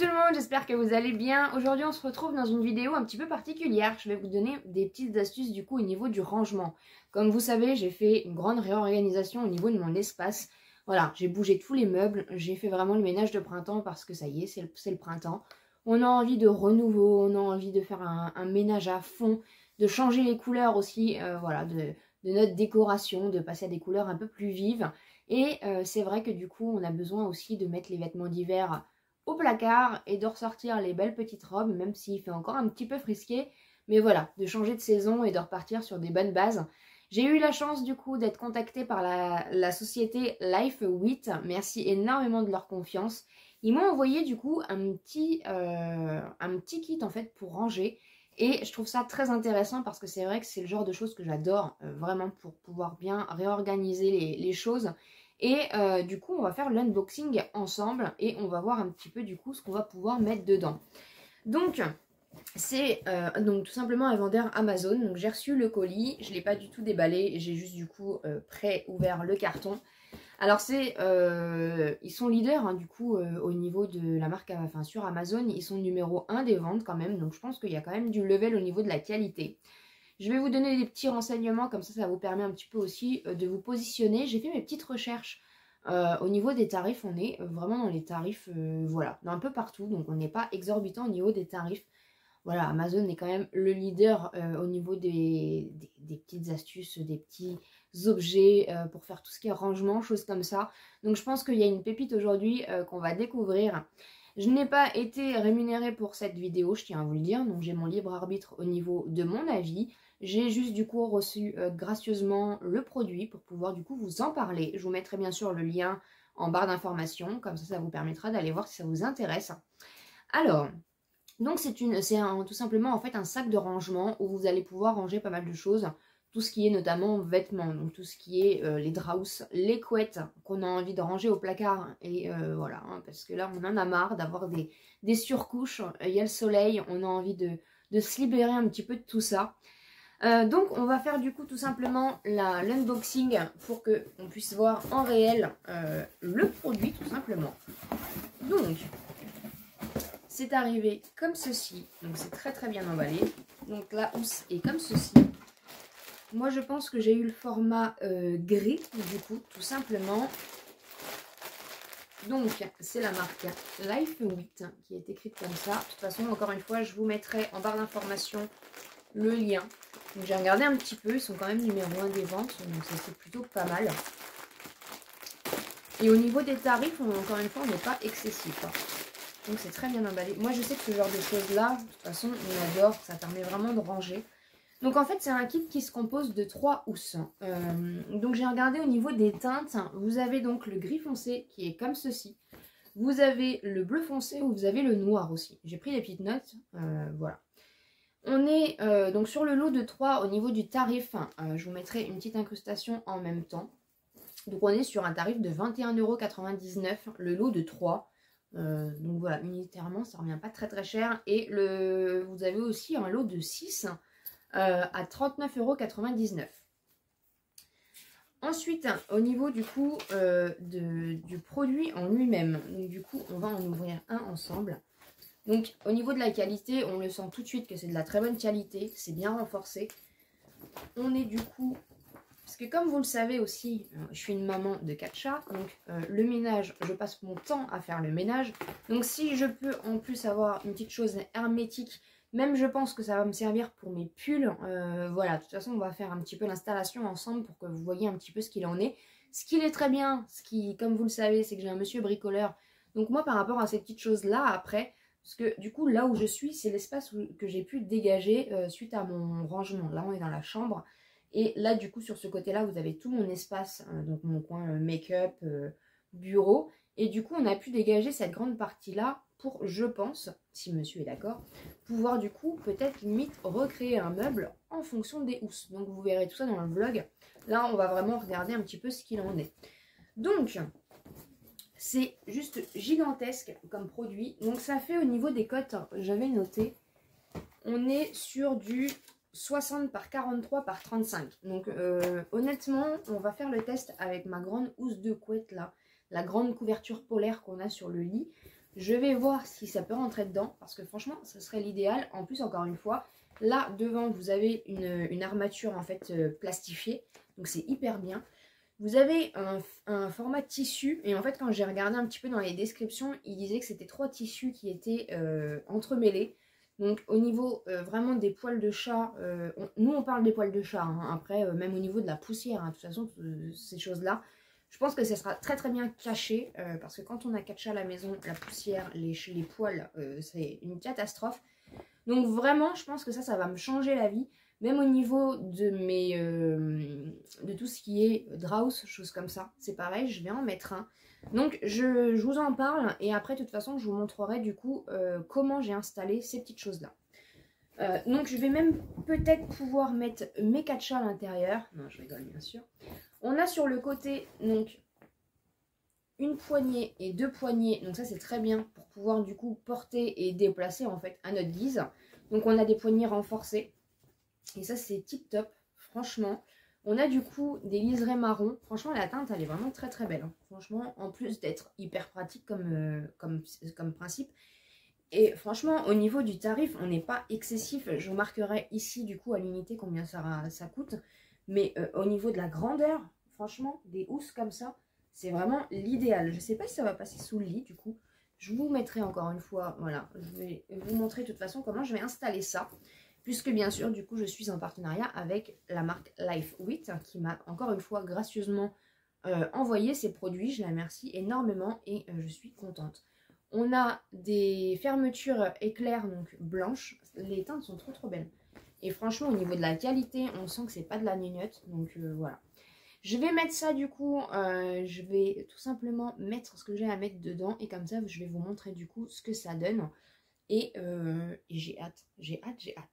tout le monde, j'espère que vous allez bien. Aujourd'hui on se retrouve dans une vidéo un petit peu particulière. Je vais vous donner des petites astuces du coup au niveau du rangement. Comme vous savez, j'ai fait une grande réorganisation au niveau de mon espace. Voilà, j'ai bougé tous les meubles, j'ai fait vraiment le ménage de printemps parce que ça y est, c'est le printemps. On a envie de renouveau, on a envie de faire un ménage à fond, de changer les couleurs aussi, voilà, de notre décoration, de passer à des couleurs un peu plus vives. Et c'est vrai que du coup on a besoin aussi de mettre les vêtements d'hiver au placard et de ressortir les belles petites robes, même s'il fait encore un petit peu frisqué. Mais voilà, de changer de saison et de repartir sur des bonnes bases. J'ai eu la chance du coup d'être contactée par la société Life 8. Merci énormément de leur confiance. Ils m'ont envoyé du coup un petit kit en fait pour ranger. Et je trouve ça très intéressant parce que c'est vrai que c'est le genre de choses que j'adore vraiment pour pouvoir bien réorganiser les choses. Et du coup, on va faire l'unboxing ensemble et on va voir un petit peu du coup ce qu'on va pouvoir mettre dedans. Donc, c'est donc tout simplement un vendeur Amazon. Donc j'ai reçu le colis, je ne l'ai pas du tout déballé, j'ai juste du coup pré-ouvert le carton. Alors ils sont leaders hein, du coup au niveau de la marque, enfin sur Amazon, ils sont numéro 1 des ventes quand même. Donc je pense qu'il y a quand même du level au niveau de la qualité. Je vais vous donner des petits renseignements, comme ça vous permet un petit peu aussi de vous positionner. J'ai fait mes petites recherches au niveau des tarifs. On est vraiment dans les tarifs, voilà, un peu partout. Donc on n'est pas exorbitant au niveau des tarifs. Voilà, Amazon est quand même le leader au niveau des petites astuces, des petits objets pour faire tout ce qui est rangement, choses comme ça. Donc je pense qu'il y a une pépite aujourd'hui qu'on va découvrir. Je n'ai pas été rémunérée pour cette vidéo, je tiens à vous le dire. Donc j'ai mon libre arbitre au niveau de mon avis. J'ai juste du coup reçu gracieusement le produit pour pouvoir du coup vous en parler. Je vous mettrai bien sûr le lien en barre d'informations, comme ça vous permettra d'aller voir si ça vous intéresse. Alors, donc c'est tout simplement en fait un sac de rangement où vous allez pouvoir ranger pas mal de choses. Tout ce qui est notamment vêtements, donc tout ce qui est les draps, les couettes qu'on a envie de ranger au placard. Et voilà, hein, parce que là on en a marre d'avoir des surcouches. Il y a le soleil, on a envie de se libérer un petit peu de tout ça. Donc on va faire du coup tout simplement l'unboxing pour qu'on puisse voir en réel le produit tout simplement. Donc c'est arrivé comme ceci, donc c'est très très bien emballé. Donc la housse est comme ceci. Moi je pense que j'ai eu le format gris du coup tout simplement. Donc c'est la marque Life 8 qui est écrite comme ça. De toute façon encore une fois je vous mettrai en barre d'informations le lien. Donc j'ai regardé un petit peu, ils sont quand même numéro 1 des ventes, donc ça c'est plutôt pas mal. Et au niveau des tarifs, encore une fois, on n'est pas excessif. Hein. Donc c'est très bien emballé. Moi je sais que ce genre de choses là, de toute façon on adore, ça permet vraiment de ranger. Donc en fait c'est un kit qui se compose de 3 housses. Donc j'ai regardé au niveau des teintes, vous avez donc le gris foncé qui est comme ceci. Vous avez le bleu foncé ou vous avez le noir aussi. J'ai pris des petites notes, voilà. On est donc sur le lot de 3 au niveau du tarif. Je vous mettrai une petite incrustation en même temps. Donc on est sur un tarif de 21,99 € le lot de 3. Donc voilà, unitairement ça revient pas très très cher. Et vous avez aussi un lot de 6 à 39,99 €. Ensuite, au niveau du coup du produit en lui-même, donc du coup on va en ouvrir un ensemble. Donc au niveau de la qualité, on le sent tout de suite que c'est de la très bonne qualité, c'est bien renforcé. On est du coup, parce que comme vous le savez aussi, je suis une maman de 4 chats, donc le ménage, je passe mon temps à faire le ménage. Donc si je peux en plus avoir une petite chose hermétique, même je pense que ça va me servir pour mes pulls. Voilà, de toute façon on va faire un petit peu l'installation ensemble pour que vous voyez un petit peu ce qu'il en est. Ce qu'il est très bien, comme vous le savez, c'est que j'ai un monsieur bricoleur. Donc moi par rapport à ces petites choses là après, parce que du coup, là où je suis, c'est l'espace que j'ai pu dégager suite à mon rangement. Là, on est dans la chambre. Et là, du coup, sur ce côté-là, vous avez tout mon espace, donc mon coin make-up, bureau. Et du coup, on a pu dégager cette grande partie-là pour, je pense, si monsieur est d'accord, pouvoir du coup, peut-être limite recréer un meuble en fonction des housses. Donc, vous verrez tout ça dans le vlog. Là, on va vraiment regarder un petit peu ce qu'il en est. Donc, c'est juste gigantesque comme produit. Donc ça fait au niveau des cotes, j'avais noté, on est sur du 60 par 43 par 35. Donc honnêtement, on va faire le test avec ma grande housse de couette là, la grande couverture polaire qu'on a sur le lit. Je vais voir si ça peut rentrer dedans, parce que franchement, ça serait l'idéal. En plus, encore une fois, là, devant, vous avez une armature, en fait, plastifiée. Donc, c'est hyper bien. Vous avez un format tissu. Et en fait, quand j'ai regardé un petit peu dans les descriptions, il disait que c'était 3 tissus qui étaient entremêlés. Donc, au niveau vraiment des poils de chat, nous, on parle des poils de chat. Hein. Après, même au niveau de la poussière, hein, de toute façon, ces choses-là, je pense que ça sera très très bien caché parce que quand on a 4 chats à la maison, la poussière, les poils, c'est une catastrophe. Donc vraiment, je pense que ça va me changer la vie. Même au niveau de de tout ce qui est Draus, choses comme ça, c'est pareil, je vais en mettre un. Donc je vous en parle et après de toute façon je vous montrerai du coup comment j'ai installé ces petites choses là. Donc je vais même peut-être pouvoir mettre mes 4 chats à l'intérieur. Non, je rigole bien sûr. On a sur le côté donc une poignée et 2 poignées. Donc ça c'est très bien pour pouvoir du coup porter et déplacer en fait à notre guise. Donc on a des poignées renforcées. Et ça c'est tip top, franchement. On a du coup des liserés marron. Franchement la teinte elle est vraiment très très belle. Hein. Franchement en plus d'être hyper pratique comme principe. Et franchement au niveau du tarif on n'est pas excessif. Je vous marquerai ici du coup à l'unité combien ça coûte. Mais au niveau de la grandeur, franchement des housses comme ça, c'est vraiment l'idéal. Je ne sais pas si ça va passer sous le lit du coup. Je vous mettrai encore une fois, voilà, je vais vous montrer de toute façon comment je vais installer ça. Puisque bien sûr, du coup, je suis en partenariat avec la marque Life 8 qui m'a encore une fois gracieusement envoyé ces produits. Je la remercie énormément et je suis contente. On a des fermetures éclairs, donc blanches. Les teintes sont trop trop belles. Et franchement, au niveau de la qualité, on sent que c'est pas de la gnognotte. Donc voilà. Je vais mettre ça du coup, je vais tout simplement mettre ce que j'ai à mettre dedans. Et comme ça, je vais vous montrer du coup ce que ça donne. Et j'ai hâte, j'ai hâte, j'ai hâte.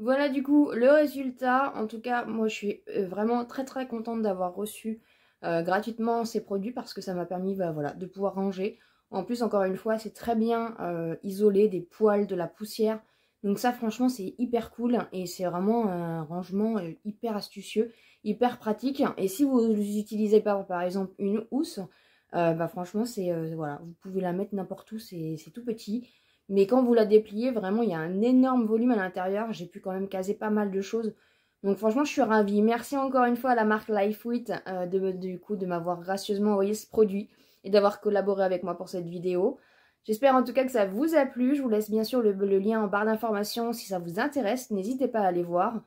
Voilà du coup le résultat. En tout cas, moi je suis vraiment très très contente d'avoir reçu gratuitement ces produits parce que ça m'a permis voilà, de pouvoir ranger. En plus, encore une fois, c'est très bien isolé des poils, de la poussière. Donc ça, franchement, c'est hyper cool et c'est vraiment un rangement hyper astucieux, hyper pratique. Et si vous utilisez pas, par exemple, une housse, franchement, c'est voilà, vous pouvez la mettre n'importe où, c'est tout petit. Mais quand vous la dépliez, vraiment, il y a un énorme volume à l'intérieur. J'ai pu quand même caser pas mal de choses. Donc franchement, je suis ravie. Merci encore une fois à la marque Lifewit de m'avoir gracieusement envoyé ce produit et d'avoir collaboré avec moi pour cette vidéo. J'espère en tout cas que ça vous a plu. Je vous laisse bien sûr le lien en barre d'informations si ça vous intéresse. N'hésitez pas à aller voir.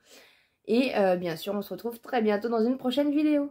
Et bien sûr, on se retrouve très bientôt dans une prochaine vidéo.